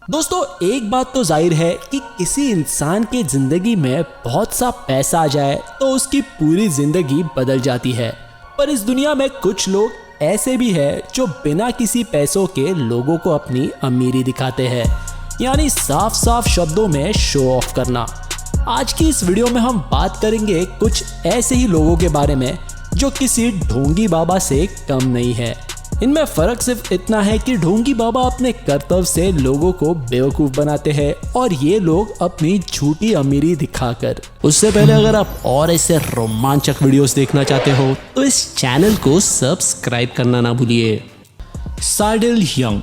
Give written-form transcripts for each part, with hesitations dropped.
दोस्तों, एक बात तो जाहिर है कि किसी इंसान की जिंदगी में बहुत सा पैसा आ जाए तो उसकी पूरी जिंदगी बदल जाती है। पर इस दुनिया में कुछ लोग ऐसे भी हैं जो बिना किसी पैसों के लोगों को अपनी अमीरी दिखाते हैं, यानी साफ साफ शब्दों में शो ऑफ करना। आज की इस वीडियो में हम बात करेंगे कुछ ऐसे ही लोगों के बारे में जो किसी ढोंगी बाबा से कम नहीं है। इनमें फर्क सिर्फ इतना है कि ढोंगी बाबा अपने कर्तव्य से लोगों को बेवकूफ बनाते हैं और ये लोग अपनी झूठी अमीरी दिखाकर। उससे पहले अगर आप और ऐसे रोमांचक वीडियोस देखना चाहते हो तो इस चैनल को सब्सक्राइब करना ना भूलिए। साडेल यंग।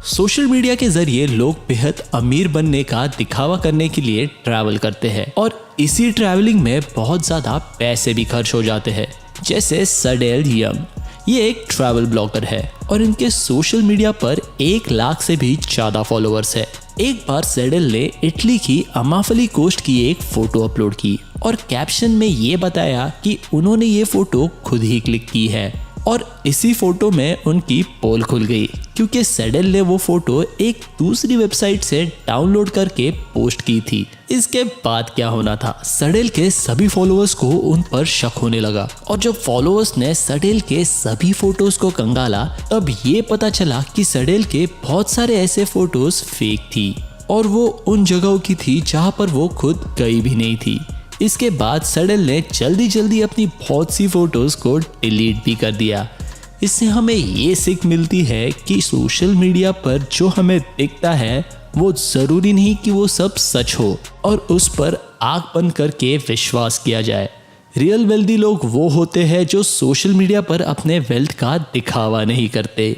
सोशल मीडिया के जरिए लोग बेहद अमीर बनने का दिखावा करने के लिए ट्रैवल करते हैं और इसी ट्रैवलिंग में बहुत ज्यादा पैसे भी खर्च हो जाते हैं। जैसे साडेल यंग, ये एक ट्रैवल ब्लॉगर है और इनके सोशल मीडिया पर 1 लाख से भी ज्यादा फॉलोअर्स है। एक बार साडेल ने इटली की अमाफली कोस्ट की एक फोटो अपलोड की और कैप्शन में ये बताया कि उन्होंने ये फोटो खुद ही क्लिक की है और इसी फोटो में उनकी पोल खुल गई क्योंकि साडेल ने वो फोटो एक दूसरी वेबसाइट से डाउनलोड करके पोस्ट की थी। इसके बाद क्या होना था, साडेल के सभी फॉलोअर्स को उन पर शक होने लगा और जब फॉलोअर्स ने साडेल के सभी फोटोज को कंगाला तब ये पता चला कि साडेल के बहुत सारे ऐसे फोटोज फेक थी और वो उन जगहों की थी जहाँ पर वो खुद गई भी नहीं थी। इसके बाद साडेल ने जल्दी जल्दी अपनी बहुत सी फोटोज को डिलीट भी कर दिया। इससे हमें ये सीख मिलती है कि सोशल मीडिया पर जो हमें दिखता है वो जरूरी नहीं कि वो सब सच हो और उस पर आंख बंद करके विश्वास किया जाए। रियल वेल्दी लोग वो होते हैं जो सोशल मीडिया पर अपने वेल्थ का दिखावा नहीं करते।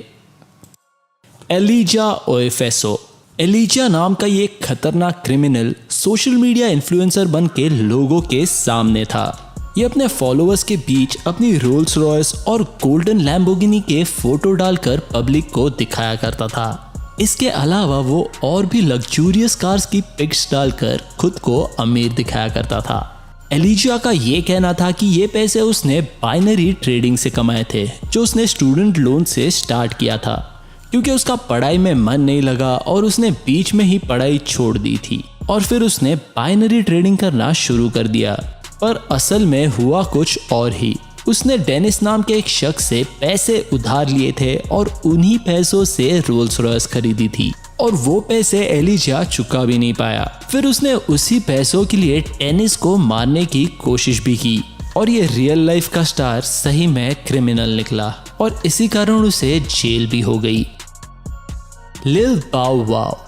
एलिजा ओएफेसो। एलिजा नाम का ये खतरनाक क्रिमिनल सोशल मीडिया इन्फ्लुएंसर बन के लोगों के सामने था। ये अपने फॉलोअर्स के बीच अपनी रोल्स रॉयस और गोल्डन लैम्बोर्गिनी के फोटो डालकर पब्लिक को दिखाया करता था। इसके अलावा वो और भी लग्जूरियस कार्स की पिक्स डालकर खुद को अमीर दिखाया करता था। एलिजा का ये कहना था कि ये पैसे उसने बाइनरी ट्रेडिंग से कमाए थे जो उसने स्टूडेंट लोन से स्टार्ट किया था क्योंकि उसका पढ़ाई में मन नहीं लगा और उसने बीच में ही पढ़ाई छोड़ दी थी और फिर उसने बाइनरी ट्रेडिंग करना शुरू कर दिया। पर असल में हुआ कुछ और ही। उसने डेनिस नाम के एक शख्स से पैसे उधार लिए थे और उन्हीं पैसों से रोल्स रॉयस खरीदी थी और वो पैसे एलिजा चुका भी नहीं पाया। फिर उसने उसी पैसों के लिए टेनिस को मारने की कोशिश भी की और ये रियल लाइफ का स्टार सही में क्रिमिनल निकला और इसी कारण उसे जेल भी हो गई। लिल बाउ वाव।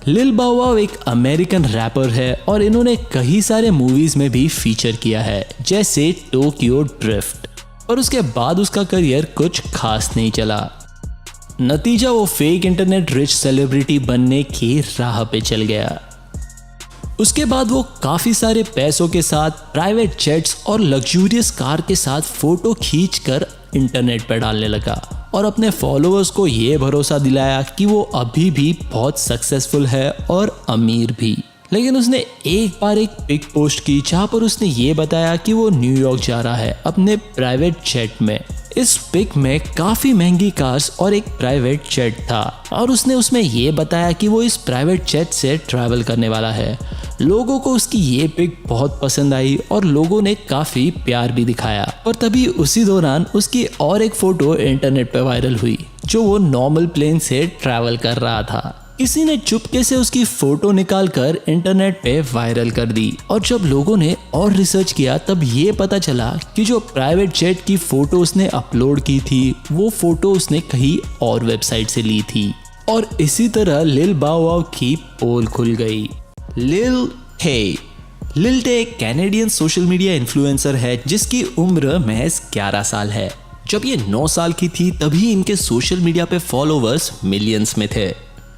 लिल बाउ वाव एक अमेरिकन रैपर है और इन्होंने कई सारे मूवीज में भी फीचर किया है जैसे टोक्यो ड्रिफ्ट। और उसके बाद उसका करियर कुछ खास नहीं चला। नतीजा वो फेक इंटरनेट रिच सेलिब्रिटी बनने की राह पे चल गया। उसके बाद वो काफी सारे पैसों के साथ प्राइवेट जेट्स और लग्जूरियस कार के साथ फोटो खींचकर इंटरनेट पर डालने लगा और अपने फॉलोअर्स को ये भरोसा दिलाया कि वो अभी भी बहुत सक्सेसफुल है और अमीर भी। लेकिन उसने एक बार एक पिक पोस्ट की जहाँ पर उसने ये बताया कि वो न्यूयॉर्क जा रहा है अपने प्राइवेट जेट में। इस पिक में काफी महंगी कार्स और एक प्राइवेट जेट था और उसने उसमें ये बताया कि वो इस प्राइवेट जेट से ट्रैवल करने वाला है। लोगों को उसकी ये पिक बहुत पसंद आई और लोगों ने काफी प्यार भी दिखाया। पर तभी उसी दौरान उसकी और एक फोटो इंटरनेट पे वायरल हुई जो वो नॉर्मल प्लेन से ट्रैवल कर रहा था। किसी ने चुपके से उसकी फोटो निकालकर इंटरनेट पे वायरल कर दी और जब लोगों ने और रिसर्च किया तब ये पता चला कि जो प्राइवेट जेट की फोटो उसने अपलोड की थी वो फोटो उसने कहीं और वेबसाइट से ली थी और इसी तरह लिल बाउ वाव की पोल खुल गई। लिल टे। लिल टे एक कैनेडियन सोशल मीडिया इन्फ्लुएंसर है जिसकी उम्र महज 11 साल है। जब ये 9 साल की थी तभी इनके सोशल मीडिया पे फॉलोअर्स मिलियंस में थे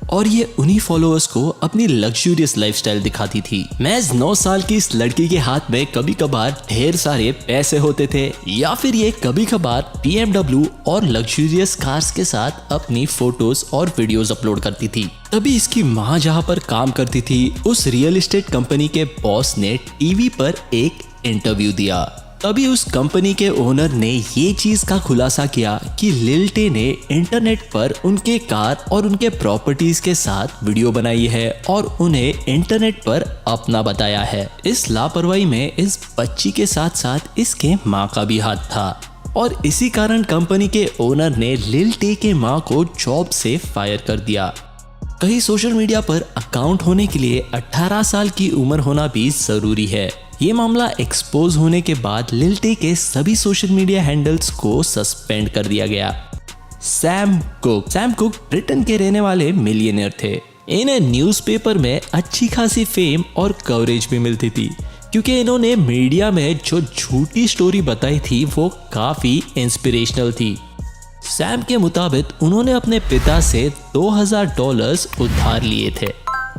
और ये उन्हीं फॉलोअर्स को अपनी लग्जूरियस लाइफस्टाइल दिखाती थी। महज 9 साल की इस लड़की के हाथ में कभी कभार ढेर सारे पैसे होते थे या फिर ये कभी कभार BMW और लग्जूरियस कार्स के साथ अपनी फोटोज और वीडियोस अपलोड करती थी। तभी इसकी माँ जहाँ पर काम करती थी उस रियल एस्टेट कंपनी के बॉस ने टीवी पर एक इंटरव्यू दिया तभी उस कंपनी के ओनर ने ये चीज का खुलासा किया कि लिल टे ने इंटरनेट पर उनके कार और उनके प्रॉपर्टीज के साथ वीडियो बनाई है और उन्हें इंटरनेट पर अपना बताया है। इस लापरवाही में इस बच्ची के साथ साथ इसके माँ का भी हाथ था और इसी कारण कंपनी के ओनर ने लिल टे के माँ को जॉब से फायर कर दिया। कहीं सोशल मीडिया पर अकाउंट होने के लिए 18 साल की उम्र होना भी जरूरी है। ये मामला एक्सपोज होने के बाद लिल टे के सभी सोशल मीडिया हैंडल्स को सस्पेंड कर दिया गया। सैम कुक ब्रिटेन के रहने वाले मिलियनेयर थे। इन्हें न्यूज़पेपर में अच्छी खासी फेम और कवरेज भी मिलती थी क्योंकि इन्होंने मीडिया में जो झूठी स्टोरी बताई थी वो काफी इंस्पिरेशनल थी। सैम के मुताबिक उन्होंने अपने पिता से $2000 उधार लिए थे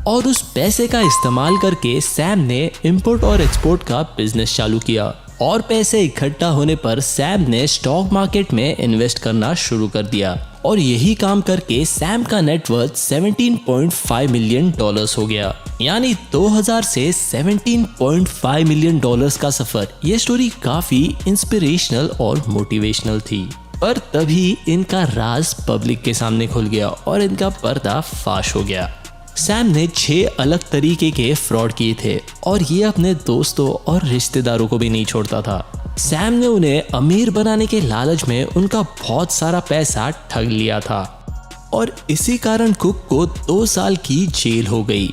और उस पैसे का इस्तेमाल करके सैम ने इंपोर्ट और एक्सपोर्ट का बिजनेस चालू किया और पैसे इकट्ठा होने पर सैम ने स्टॉक मार्केट में इन्वेस्ट करना शुरू कर दिया और यही काम करके सैम का नेटवर्थ $17.5 मिलियन हो गया। यानी 2000 से $17.5 मिलियन का सफर। ये स्टोरी काफी इंस्पिरेशनल और मोटिवेशनल थी, पर तभी इनका राज पब्लिक के सामने खुल गया और इनका पर्दा फाश हो गया। सैम ने 6 अलग तरीके के फ्रॉड किए थे और ये अपने दोस्तों और रिश्तेदारों को भी नहीं छोड़ता था। सैम ने उन्हें अमीर बनाने के लालच में उनका बहुत सारा पैसा ठग लिया था और इसी कारण कुक को 2 साल की जेल हो गई।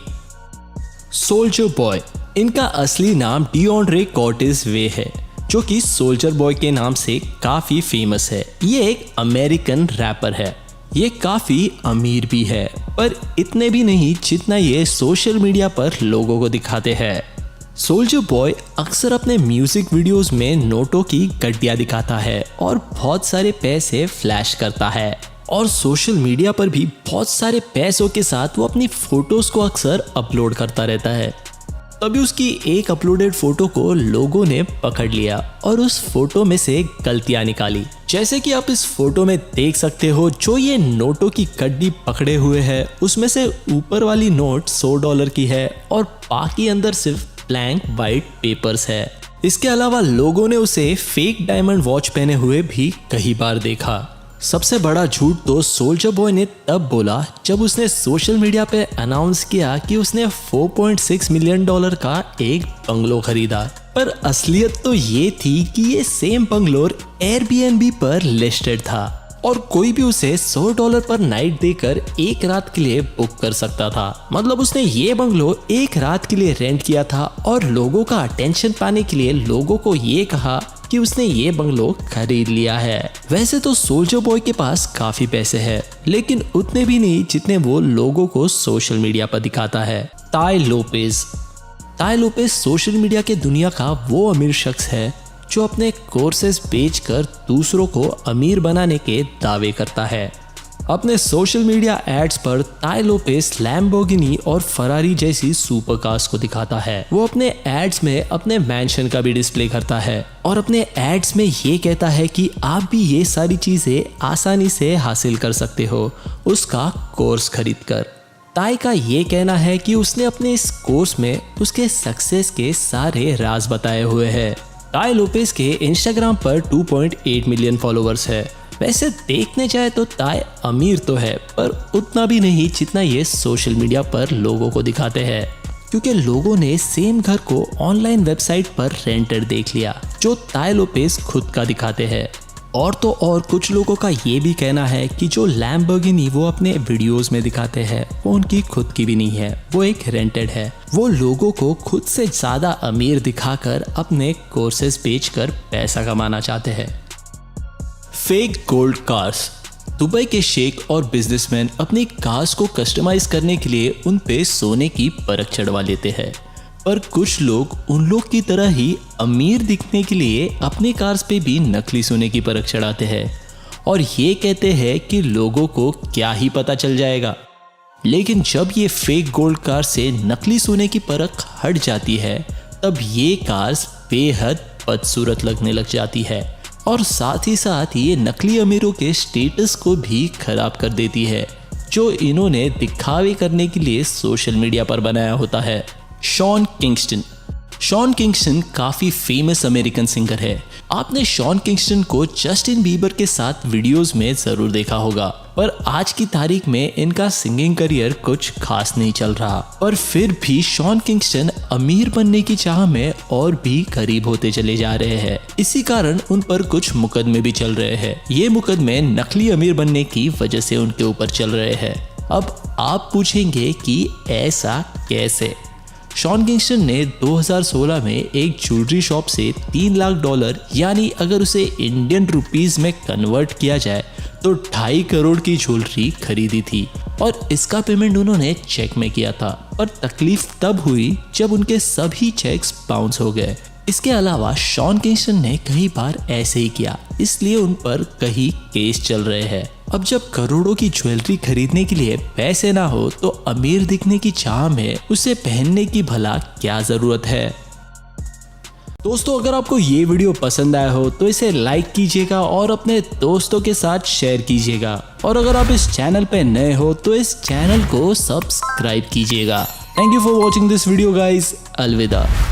सोल्जर बॉय, इनका असली नाम डिओंड्रे कॉर्टिस वे है जो कि सोल्जर बॉय के नाम से काफी फेमस है। ये एक अमेरिकन रैपर है। ये काफी अमीर भी है, पर इतने भी नहीं जितना ये सोशल मीडिया पर लोगों को दिखाते हैं। सोल्जर बॉय अक्सर अपने म्यूजिक वीडियोस में नोटों की गड्डियां दिखाता है और बहुत सारे पैसे फ्लैश करता है और सोशल मीडिया पर भी बहुत सारे पैसों के साथ वो अपनी फोटोज को अक्सर अपलोड करता रहता है। तभी उसकी एक अपलोडेड फोटो को लोगों ने पकड़ लिया और उस फोटो में से गलतियां निकाली। जैसे कि आप इस फोटो में देख सकते हो, जो ये नोटों की गड्डी पकड़े हुए है उसमें से ऊपर वाली नोट $100 की है और बाकी अंदर सिर्फ ब्लैंक वाइट पेपर्स है। इसके अलावा लोगों ने उसे फेक डायमंड वॉच पहने हुए भी कई बार देखा। सबसे बड़ा झूठ तो सोल्जर बॉय ने तब बोला जब उसने सोशल मीडिया पे अनाउंस किया कि उसने $4.6 मिलियन का एक बंगलो खरीदा, पर असलियत तो ये थी कि ये सेम बंगलो एयरबीएनबी पर लिस्टेड था और कोई भी उसे $100 पर नाइट देकर एक रात के लिए बुक कर सकता था। मतलब उसने ये बंगलो एक रात के लिए रेंट किया था और लोगों का अटेंशन पाने के लिए लोगों को ये कहा कि उसने ये बंगलो खरीद लिया है। वैसे तो सोल्जर बॉय के पास काफी पैसे हैं, लेकिन उतने भी नहीं जितने वो लोगों को सोशल मीडिया पर दिखाता है। ताई लोपेज सोशल मीडिया के दुनिया का वो अमीर शख्स है जो अपने कोर्सेज बेचकर दूसरों को अमीर बनाने के दावे करता है। अपने सोशल मीडिया एड्स पर ताई लोपेज लैम्बोर्गिनी और फरारी जैसी सुपर कार्स को दिखाता है। वो अपने एड्स में अपने मैंशन का भी डिस्प्ले करता है और अपने एड्स में ये कहता है कि आप भी ये सारी चीजें आसानी से हासिल कर सकते हो उसका कोर्स खरीदकर। ताई का ये कहना है कि उसने अपने इस कोर्स में उसके सक्सेस के सारे राज बताए हुए हैं। ताई लोपेज के इंस्टाग्राम पर 2.8 मिलियन फॉलोअर्स है। वैसे देखने जाए तो ताई अमीर तो है, पर उतना भी नहीं जितना ये सोशल मीडिया पर लोगों को दिखाते हैं, क्योंकि लोगों ने सेम घर को ऑनलाइन वेबसाइट पर रेंटेड देख लिया जो ताई लोपेज खुद का दिखाते हैं। और तो और कुछ लोगों का ये भी कहना है कि जो लैम्बोर्गिनी वो अपने वीडियोस में दिखाते हैं वो उनकी खुद की भी नहीं है, वो एक रेंटेड है। वो लोगों को खुद से ज्यादा अमीर दिखाकर अपने कोर्सेज बेचकर पैसा कमाना चाहते हैं। Fake gold cars. दुबई के शेख और बिजनेसमैन अपनी कार्स को कस्टमाइज करने के लिए उन पे सोने की परख चढ़वा लेते हैं, पर कुछ लोग उन लोग की तरह ही अमीर दिखने के लिए अपनी कार्स पे भी नकली सोने की परख चढ़ाते हैं और ये कहते हैं कि लोगों को क्या ही पता चल जाएगा। लेकिन जब ये फेक गोल्ड कार से नकली सोने की परख हट जाती है तब ये कार्स बेहद बदसूरत लगने लग जाती है और साथ ही साथ ये नकली अमीरों के स्टेटस को भी खराब कर देती है जो इन्होंने दिखावे करने के लिए सोशल मीडिया पर बनाया होता है। शॉन शॉन किंगस्टन काफी फेमस अमेरिकन सिंगर है। आपने शॉन किंगस्टन को जस्टिन बीबर के साथ वीडियोस में जरूर देखा होगा, पर आज की तारीख में इनका सिंगिंग करियर कुछ खास नहीं चल रहा। पर फिर भी शॉन किंगस्टन अमीर बनने की चाह में और भी करीब होते चले जा रहे हैं। इसी कारण उन पर कुछ मुकदमे भी चल रहे हैं। ये मुकदमे नकली अमीर बनने की वजह से उनके ऊपर चल रहे हैं। अब आप पूछेंगे कि ऐसा कैसे? शॉन किंगस्टन ने 2016 में एक ज्वेलरी शॉप से $3 लाख यानी अगर उसे इंडियन रुपीस में कन्वर्ट किया जाए तो 2.5 करोड़ की ज्वेलरी खरीदी थी और इसका पेमेंट उन्होंने चेक में किया था। पर तकलीफ तब हुई जब उनके सभी चेक्स बाउंस हो गए। इसके अलावा शॉन किंगस्टन ने कई बार ऐसे ही किया, इसलिए उन पर कई केस चल रहे हैं। अब जब करोड़ों की ज्वेलरी खरीदने के लिए पैसे ना हो तो अमीर दिखने की चाह में उसे पहनने की भला क्या जरूरत है? दोस्तों, अगर आपको ये वीडियो पसंद आया हो तो इसे लाइक कीजिएगा और अपने दोस्तों के साथ शेयर कीजिएगा। और अगर आप इस चैनल पे नए हो तो इस चैनल को सब्सक्राइब कीजिएगा। Thank you for watching this video guys. अलविदा।